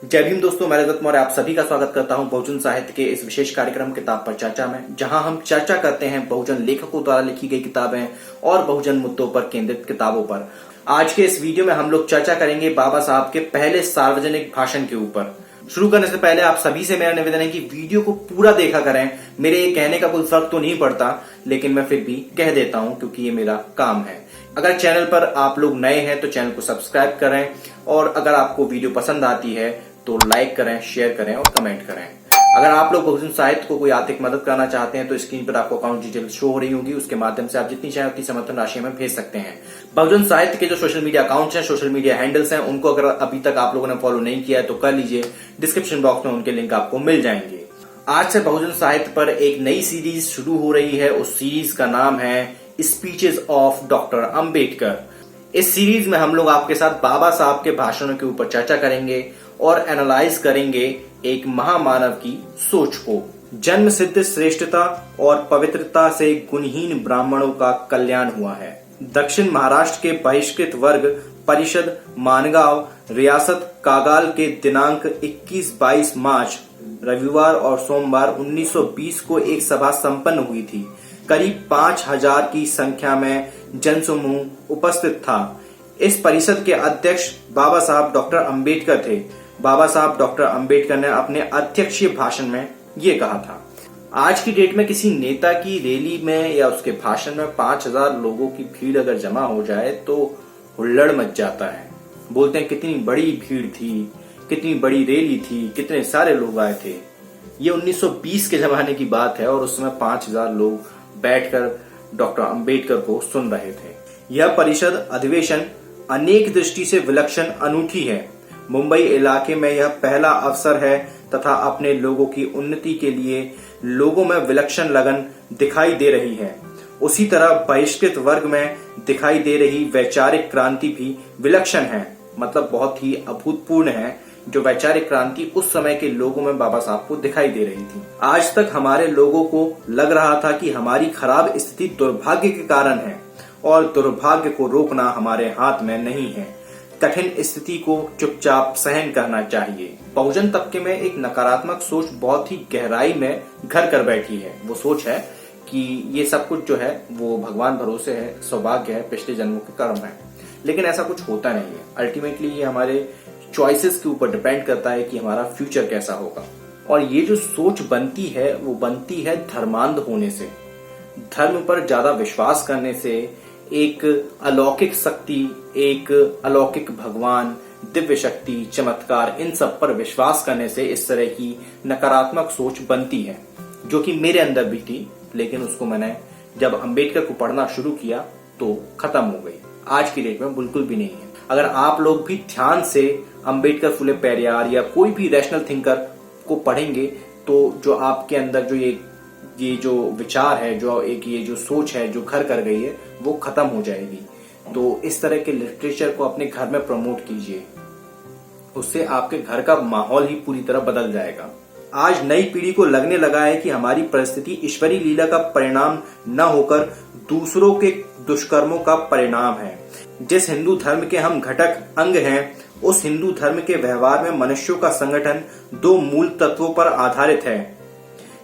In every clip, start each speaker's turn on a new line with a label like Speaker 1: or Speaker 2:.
Speaker 1: जय भीम दोस्तों, मैं रजत मौर्य आप सभी का स्वागत करता हूं बहुजन साहित्य के इस विशेष कार्यक्रम किताब पर चर्चा में, जहां हम चर्चा करते हैं बहुजन लेखकों द्वारा लिखी गई किताबें और बहुजन मुद्दों पर केंद्रित किताबों पर। आज के इस वीडियो में हम लोग चर्चा करेंगे बाबा साहब के पहले सार्वजनिक भाषण के ऊपर। शुरू करने से पहले आप सभी से मेरा निवेदन है कि वीडियो को पूरा देखा करें। मेरे ये कहने का कोई फर्क तो नहीं पड़ता, लेकिन मैं फिर भी कह देता हूं क्योंकि ये मेरा काम है। अगर चैनल पर आप लोग नए हैं तो चैनल को सब्सक्राइब करें, और अगर आपको वीडियो पसंद आती है तो लाइक करें, शेयर करें और कमेंट करें। अगर आप लोग बहुजन साहित्य को कोई आर्थिक मदद करना चाहते हैं तो स्क्रीन पर आपको अकाउंट डिटेल शो हो रही होगी, उसके माध्यम से आप जितनी चाहें उतनी समर्थन राशि में भेज सकते हैं। बहुजन साहित्य के जो सोशल मीडिया अकाउंट्स हैं, सोशल मीडिया हैंडल्स हैं, उनको अगर अभी तक आप लोगों ने फॉलो नहीं किया है तो कर लीजिए। डिस्क्रिप्शन बॉक्स में उनके लिंक आपको मिल जाएंगे। आज से बहुजन साहित्य पर एक नई सीरीज शुरू हो रही है। उस सीरीज का नाम है स्पीचेस ऑफ डॉक्टर अंबेडकर। इस सीरीज में हम लोग आपके साथ बाबा साहब के भाषणों के ऊपर चर्चा करेंगे और एनालाइज करेंगे एक महामानव की सोच को। जन्म सिद्ध श्रेष्ठता और पवित्रता से गुणहीन ब्राह्मणों का कल्याण हुआ है। दक्षिण महाराष्ट्र के बहिष्कृत वर्ग परिषद मानगांव रियासत कागाल के दिनांक 21-22 मार्च रविवार और सोमवार 1920 को एक सभा संपन्न हुई थी। करीब 5000 की संख्या में जनसमूह उपस्थित था। इस परिषद के अध्यक्ष बाबा साहब डॉक्टर अंबेडकर थे। बाबा साहब डॉक्टर अंबेडकर ने अपने अध्यक्षीय भाषण में ये कहा था, आज की डेट में किसी नेता की रैली में या उसके भाषण में 5000 लोगों की भीड़ अगर जमा हो जाए तो हुल्लड़ मच जाता है। बोलते हैं कितनी बड़ी भीड़ थी, कितनी बड़ी रैली थी, कितने सारे लोग आए थे। ये 1920 के जमाने की बात है और उस समय 5000 लोग बैठकर डॉक्टर अंबेडकर को सुन रहे थे। यह परिषद अधिवेशन अनेक दृष्टि से विलक्षण अनूठी है। मुंबई इलाके में यह पहला अवसर है तथा अपने लोगों की उन्नति के लिए लोगों में विलक्षण लगन दिखाई दे रही है। उसी तरह बहिष्कृत वर्ग में दिखाई दे रही वैचारिक क्रांति भी विलक्षण है, मतलब बहुत ही अभूतपूर्ण है। जो वैचारिक क्रांति उस समय के लोगों में बाबा साहब को दिखाई दे रही थी। आज तक हमारे लोगों को लग रहा था कि हमारी खराब स्थिति दुर्भाग्य के कारण है और दुर्भाग्य को रोकना हमारे हाथ में नहीं है। कठिन स्थिति को चुपचाप सहन करना चाहिए। बहुजन तबके में एक नकारात्मक सोच बहुत ही गहराई में घर कर बैठी है। वो सोच है कि ये सब कुछ जो है वो भगवान भरोसे है, सौभाग्य है, पिछले जन्मों के कर्म है। लेकिन ऐसा कुछ होता नहीं है। अल्टीमेटली ये हमारे चॉइसेस के ऊपर डिपेंड करता है कि हमारा फ्यूचर कैसा होगा। और ये जो सोच बनती है वो बनती है धर्मांध होने से, धर्म पर ज्यादा विश्वास करने से, एक अलौकिक शक्ति, एक अलौकिक भगवान, दिव्य शक्ति, चमत्कार, इन सब पर विश्वास करने से इस तरह की नकारात्मक सोच बनती है, जो कि मेरे अंदर भी थी। लेकिन उसको मैंने जब अंबेडकर को पढ़ना शुरू किया तो खत्म हो गई। आज की डेट में बिल्कुल भी नहीं है। अगर आप लोग भी ध्यान से अंबेडकर, फुले पेरियार या कोई भी रैशनल थिंकर को पढ़ेंगे तो जो आपके अंदर जो ये जो विचार है, जो एक ये जो सोच है जो घर कर गई है, वो खत्म हो जाएगी। तो इस तरह के लिटरेचर को अपने घर में प्रमोट कीजिए, उससे आपके घर का माहौल ही पूरी तरह बदल जाएगा। आज नई पीढ़ी को लगने लगा है कि हमारी परिस्थिति ईश्वरीय लीला का परिणाम न होकर दूसरों के दुष्कर्मों का परिणाम है। जिस हिंदू धर्म के हम घटक अंग हैं, उस हिंदू धर्म के व्यवहार में मनुष्यों का संगठन दो मूल तत्वों पर आधारित है,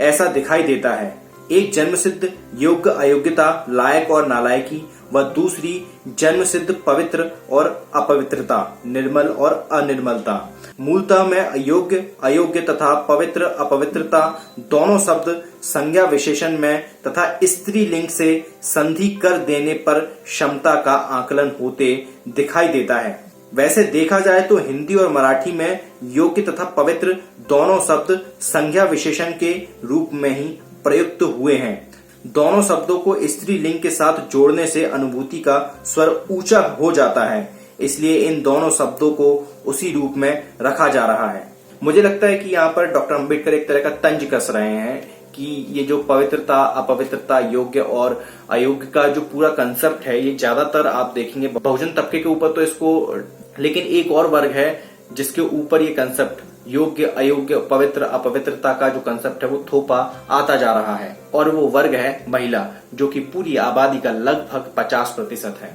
Speaker 1: ऐसा दिखाई देता है। एक जन्मसिद्ध योग्य अयोग्यता, लायक और नालायकी, व दूसरी जन्मसिद्ध पवित्र और अपवित्रता, निर्मल और अनिर्मलता। मूलतः में अयोग्य, अयोग्य तथा पवित्र, अपवित्रता दोनों शब्द संज्ञा विशेषण में तथा स्त्रीलिंग से संधि कर देने पर क्षमता का आकलन होते दिखाई देता है। वैसे देखा जाए तो हिंदी और मराठी में योग्य तथा पवित्र दोनों शब्द संज्ञा विशेषण के रूप में ही प्रयुक्त हुए हैं। दोनों शब्दों को स्त्रीलिंग के साथ जोड़ने से अनुभूति का स्वर ऊंचा हो जाता है, इसलिए इन दोनों शब्दों को उसी रूप में रखा जा रहा है। मुझे लगता है कि यहाँ पर डॉक्टर अंबेडकर एक तरह का तंज कस रहे हैं कि ये जो पवित्रता, अपवित्रता, योग्य और अयोग्य का जो पूरा कंसेप्ट है, ये ज्यादातर आप देखेंगे बहुजन तबके के ऊपर तो इसको, लेकिन एक और वर्ग है जिसके ऊपर ये कंसेप्ट योग्य, अयोग्य, पवित्र, अपवित्रता का जो कंसेप्ट है वो थोपा आता जा रहा है। और वो वर्ग है महिला, जो कि पूरी आबादी का लगभग 50% है।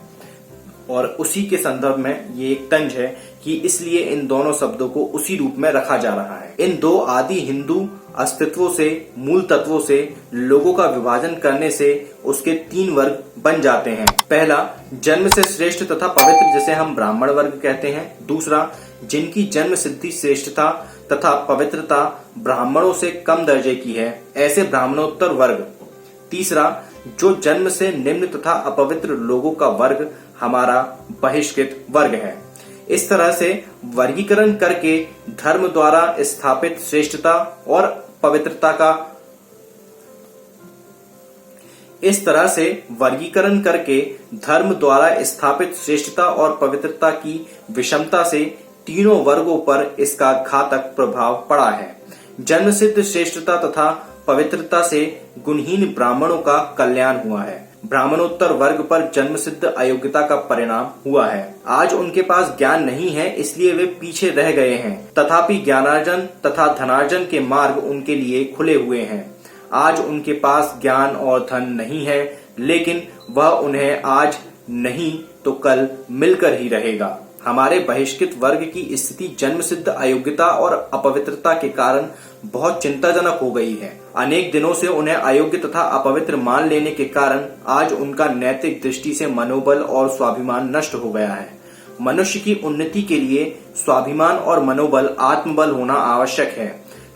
Speaker 1: और उसी के संदर्भ में ये एक तंज है कि इसलिए इन दोनों शब्दों को उसी रूप में रखा जा रहा है। इन दो आदि हिंदू अस्तित्वों से, मूल तत्वों से लोगों का विभाजन करने से उसके 3 वर्ग बन जाते हैं। पहला, जन्म से श्रेष्ठ तथा पवित्र, जिसे हम ब्राह्मण वर्ग कहते हैं। दूसरा, जिनकी जन्म सिद्धि श्रेष्ठता तथा पवित्रता ब्राह्मणों से कम दर्जे की है, ऐसे ब्राह्मणोत्तर वर्ग। तीसरा, जो जन्म से निम्न तथा अपवित्र लोगों का वर्ग हमारा बहिष्कृत वर्ग है। इस तरह से वर्गीकरण करके धर्म द्वारा स्थापित श्रेष्ठता और पवित्रता का की विषमता से तीनों वर्गों पर इसका घातक प्रभाव पड़ा है। जन्मसिद्ध श्रेष्ठता तथा पवित्रता से गुणहीन ब्राह्मणों का कल्याण हुआ है। ब्राह्मणोत्तर वर्ग पर जन्मसिद्ध अयोग्यता का परिणाम हुआ है। आज उनके पास ज्ञान नहीं है, इसलिए वे पीछे रह गए हैं। तथापि ज्ञानार्जन तथा धनार्जन के मार्ग उनके लिए खुले हुए हैं। आज उनके पास ज्ञान और धन नहीं है, लेकिन वह उन्हें आज नहीं तो कल मिलकर ही रहेगा। हमारे बहिष्कृत वर्ग की स्थिति जन्मसिद्ध अयोग्यता और अपवित्रता के कारण बहुत चिंताजनक हो गई है। अनेक दिनों से उन्हें अयोग्य तथा अपवित्र मान लेने के कारण आज उनका नैतिक दृष्टि से मनोबल और स्वाभिमान नष्ट हो गया है। मनुष्य की उन्नति के लिए स्वाभिमान और मनोबल, आत्मबल होना आवश्यक है।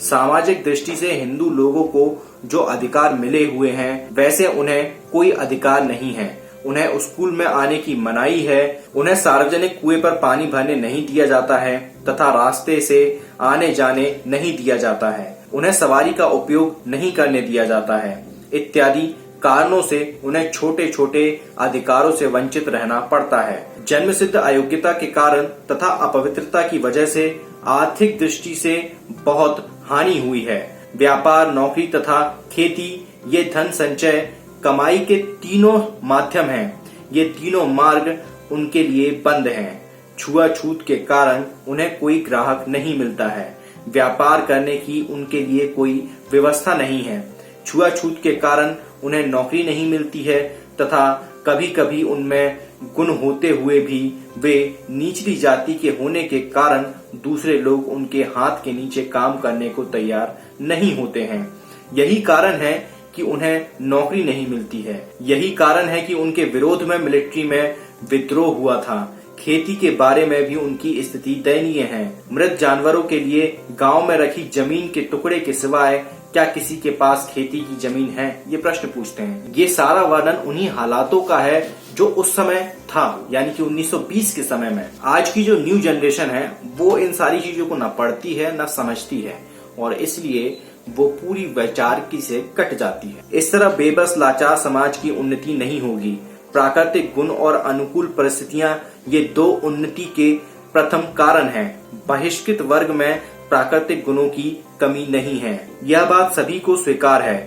Speaker 1: सामाजिक दृष्टि से हिंदू लोगों को जो अधिकार मिले हुए हैं, वैसे उन्हें कोई अधिकार नहीं है। उन्हें स्कूल में आने की मनाही है, उन्हें सार्वजनिक कुएं पर पानी भरने नहीं दिया जाता है तथा रास्ते से आने जाने नहीं दिया जाता है। उन्हें सवारी का उपयोग नहीं करने दिया जाता है। इत्यादि कारणों से उन्हें छोटे छोटे अधिकारों से वंचित रहना पड़ता है। जन्मसिद्ध अयोग्यता के कारण तथा अपवित्रता की वजह से आर्थिक दृष्टि से बहुत हानि हुई है। व्यापार, नौकरी तथा खेती ये धन संचय कमाई के तीनों माध्यम हैं। ये तीनों मार्ग उनके लिए बंद हैं। छुआछूत के कारण उन्हें कोई ग्राहक नहीं मिलता है। व्यापार करने की उनके लिए कोई व्यवस्था नहीं है। छुआछूत के कारण उन्हें नौकरी नहीं मिलती है तथा कभी कभी उनमें गुण होते हुए भी वे निचली जाति के होने के कारण दूसरे लोग उनके हाथ के नीचे काम करने को तैयार नहीं होते हैं। यही कारण है कि उन्हें नौकरी नहीं मिलती है। यही कारण है कि उनके विरोध में मिलिट्री में विद्रोह हुआ था। खेती के बारे में भी उनकी स्थिति दयनीय है। मृत जानवरों के लिए गांव में रखी जमीन के टुकड़े के सिवाय क्या किसी के पास खेती की जमीन है, ये प्रश्न पूछते हैं। ये सारा वर्णन उन्हीं हालातों का है जो उस समय था, यानी कि 1920 के समय में। आज की जो न्यू जनरेशन है वो इन सारी चीजों को न पढ़ती है न समझती है और इसलिए वो पूरी वैचारिकी से कट जाती है। इस तरह बेबस लाचार समाज की उन्नति नहीं होगी। प्राकृतिक गुण और अनुकूल परिस्थितियां ये दो उन्नति के प्रथम कारण हैं। बहिष्कृत वर्ग में प्राकृतिक गुणों की कमी नहीं है, यह बात सभी को स्वीकार है,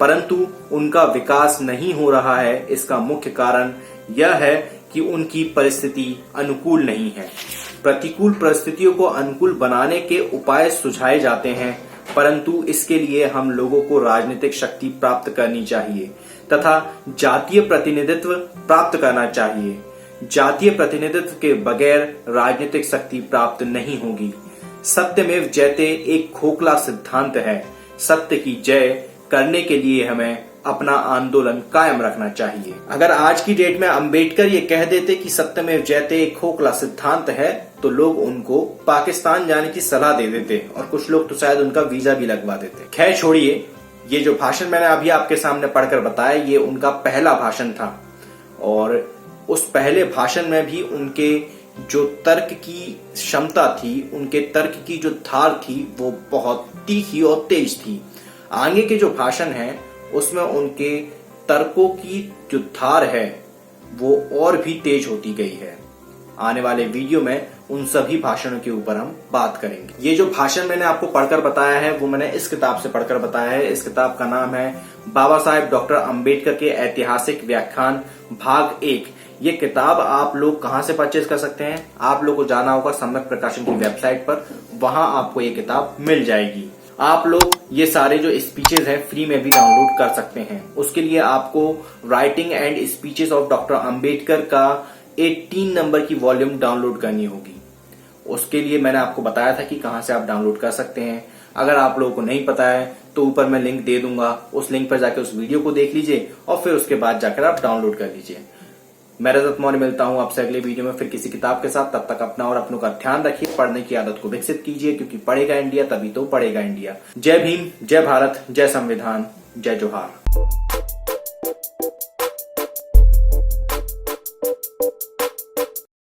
Speaker 1: परंतु उनका विकास नहीं हो रहा है। इसका मुख्य कारण यह है कि उनकी परिस्थिति अनुकूल नहीं है। प्रतिकूल परिस्थितियों को अनुकूल बनाने के उपाय सुझाए जाते हैं, परंतु इसके लिए हम लोगों को राजनीतिक शक्ति प्राप्त करनी चाहिए तथा जातीय प्रतिनिधित्व प्राप्त करना चाहिए। जातीय प्रतिनिधित्व के बगैर राजनीतिक शक्ति प्राप्त नहीं होगी। सत्यमेव जयते एक खोखला सिद्धांत है। सत्य की जय करने के लिए हमें अपना आंदोलन कायम रखना चाहिए। अगर आज की डेट में अंबेडकर ये कह देते कि सत्यमेव जयते एक खोखला सिद्धांत है, तो लोग उनको पाकिस्तान जाने की सलाह दे देते और कुछ लोग तो शायद उनका वीजा भी लगवा देते। खैर छोड़िए, ये जो भाषण मैंने अभी आपके सामने पढ़कर बताया, ये उनका पहला भाषण था और उस पहले भाषण में भी उनके जो तर्क की क्षमता थी, उनके तर्क की जो धार थी, वो बहुत तीखी और तेज थी। आगे के जो भाषण है उसमें उनके तर्कों की जो धार है वो और भी तेज होती गई है। आने वाले वीडियो में उन सभी भाषणों के ऊपर हम बात करेंगे। ये जो भाषण मैंने आपको पढ़कर बताया है वो मैंने इस किताब से पढ़कर बताया है। इस किताब का नाम है बाबा साहेब डॉक्टर अंबेडकर के ऐतिहासिक व्याख्यान भाग 1। ये किताब आप लोग कहां से परचेज कर सकते हैं? आप लोग को जाना होगा सम्यक प्रकाशन की वेबसाइट पर, वहां आपको ये किताब मिल जाएगी। आप लोग ये सारे जो स्पीचेस हैं फ्री में भी डाउनलोड कर सकते हैं। उसके लिए आपको writing and speeches of doctor Ambedkar का 18 नंबर की वॉल्यूम डाउनलोड करनी होगी। उसके लिए मैंने आपको बताया था कि कहां से आप डाउनलोड कर सकते हैं। अगर आप लोगों को नहीं पता है तो ऊपर मैं लिंक दे दूंगा, उस लिंक पर जाकर उस वीडियो को देख लीजिए और फिर उसके बाद जाकर आप डाउनलोड कर लीजिए। मैं रजत मौर्य मिलता हूं आपसे अगले वीडियो में फिर किसी किताब के साथ। तब तक अपना और अपनों का ध्यान रखिए, पढ़ने की आदत को विकसित कीजिए, क्योंकि पढ़ेगा इंडिया तभी तो पढ़ेगा इंडिया। जय भीम, जय भारत, जय संविधान, जय जोहार।